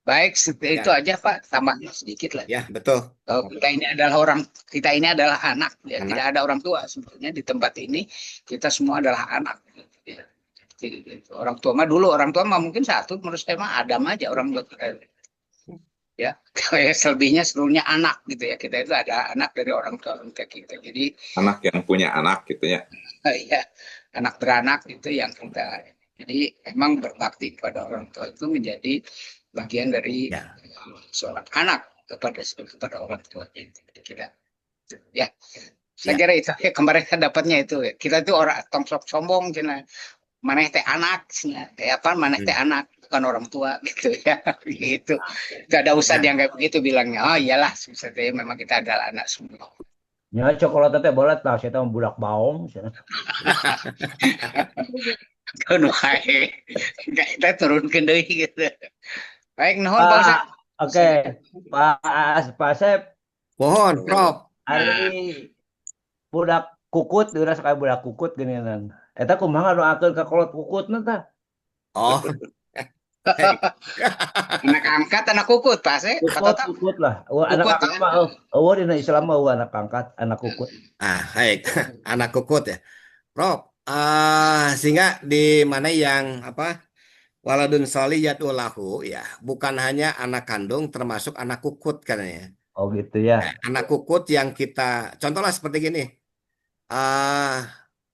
Baik, itu aja Pak, tambah sedikit lah. Ya, betul. Kita ini adalah anak, ya. Tidak ada orang tua sebetulnya di tempat ini. Kita semua adalah anak. Ya. Orang tua mah mungkin satu, menurut saya mah Adam aja orang tua kita. Ya, kayak selebihnya seluruhnya anak gitu ya. Kita itu ada anak dari orang tua kita. Jadi anak yang punya anak gitu ya. Ya, anak beranak itu yang kita. Jadi emang berbakti kepada orang tua itu menjadi bagian dari seorang anak kepada orang tuanya kita. Ya, saya kira itu ya, kemarin kan dapatnya itu. Kita itu orang tongsok sombong, cina maneh teh anak, kayak apa maneh teh anak bukan orang tua gitu ya, gitu. Gak ada usah yang kayak begitu bilangnya. Oh iyalah, memang kita adalah anak semua. Nya cokolot teh boleh tah saya teh budak baong cenah. Kan wae. Kita turunkeun deui gitu. Baik, nuhun Pak Ustaz. Oke, Pak Asep, Mohon, Prof. ari budak kukut, dina sekali budak kukut geuningan. Eta kumaha doakeun ka kolot kukutna tah? Oh, Anak angkat, anak kukut, Pak Asep. Kukut lah. Anak Kukut, angkat ya. mah eueuh dina Islam mah anak angkat, anak kukut. baik. Anak kukut ya. Prof, sehingga di mana yang apa? Waladun soliyatu lahu ya, bukan hanya anak kandung termasuk anak kukut kan ya. Oh gitu ya. Anak kukut yang kita contohlah seperti gini.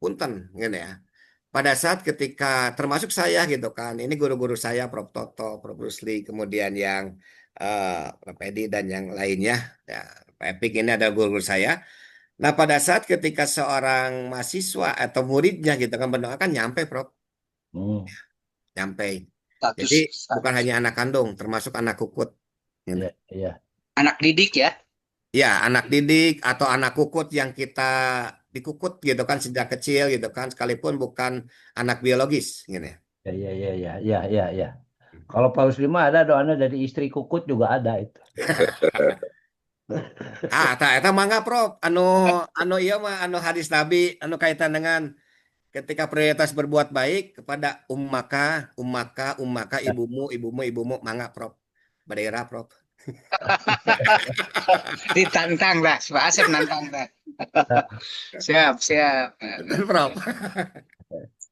Punten gitu ya. Pada saat ketika termasuk saya gitu kan, ini guru-guru saya Prof Toto, Prof Rusli, kemudian yang Prof Edi dan yang lainnya, ya, Pak Epik ini ada guru-guru saya. Nah pada saat ketika seorang mahasiswa atau muridnya gitu kan berdoa kan nyampe Prof, nyampe. Jadi bukan hanya anak kandung, termasuk anak kukut. Gitu. Iya. Anak didik ya. Ya, anak didik atau anak kukut yang kita dikukut gitu kan sejak kecil gitu kan, sekalipun bukan anak biologis gitu ya. Ya. Kalau Paus Lima ada doanya dari istri kukut juga ada itu. Eta mangga Prof. Anu iya mah anu hadis Nabi anu kaitan dengan ketika prioritas berbuat baik kepada ummaka ibumu mangga Prof. Badaira Prof. Ditantang lah, Pak Asep nantang lah. Siap. Prof.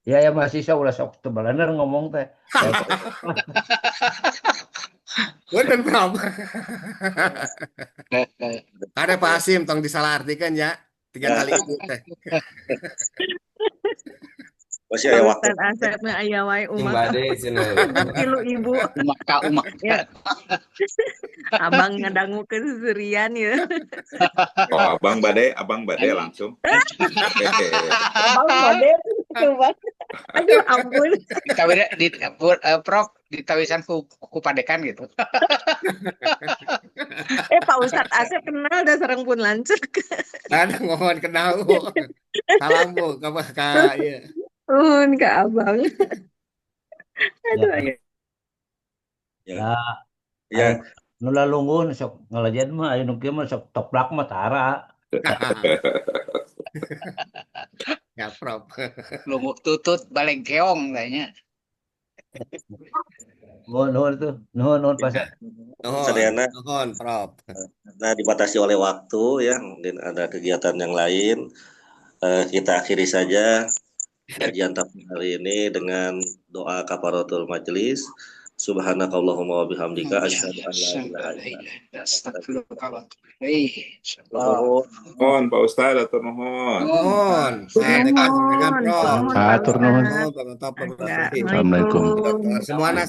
Ya mahasiswa ulah sok tebalaner ngomong teh. Bener Prof. Ada Pak Hasim tong disalahartikeun ya 3 kali itu teh. Masih ada waktu. Ustaz Asep mah aya wae umat. Bade cenah. Tilu ibu. Umak. Ya. Abang ngadangukeun susurian ya. Oh, abang bade langsung. Abang mode coba. Aduh ampun. Prof ditawisan ku padekan gitu. Pak Ustaz Asep kenal dah sareng pun lanceuk. Ada ngomong kenal. Salam Bu ka ieu. Ke abang. Aduh ayo. Ya. Nu lalunggun sok ngalajan mah aya nu kieu mah sok toplak mah tara. Ya Prof. Lumuk tutut baleng keong kayaknya. Nuhun Pak. Nuhun Prof. Nah, dibatasi oleh waktu ya, mungkin ada kegiatan yang lain. Kita akhiri saja kajian tafsir hari ini dengan doa kafaratul majelis. Subhanakallahumma wa bihamdika asyhadu an la ilaha illa anta. Mohon Pak Ustaz, atur nuhun. Nuhun. Dengan Prof. Atur nuhun. Assalamualaikum. Assalamualaikum. Semuanya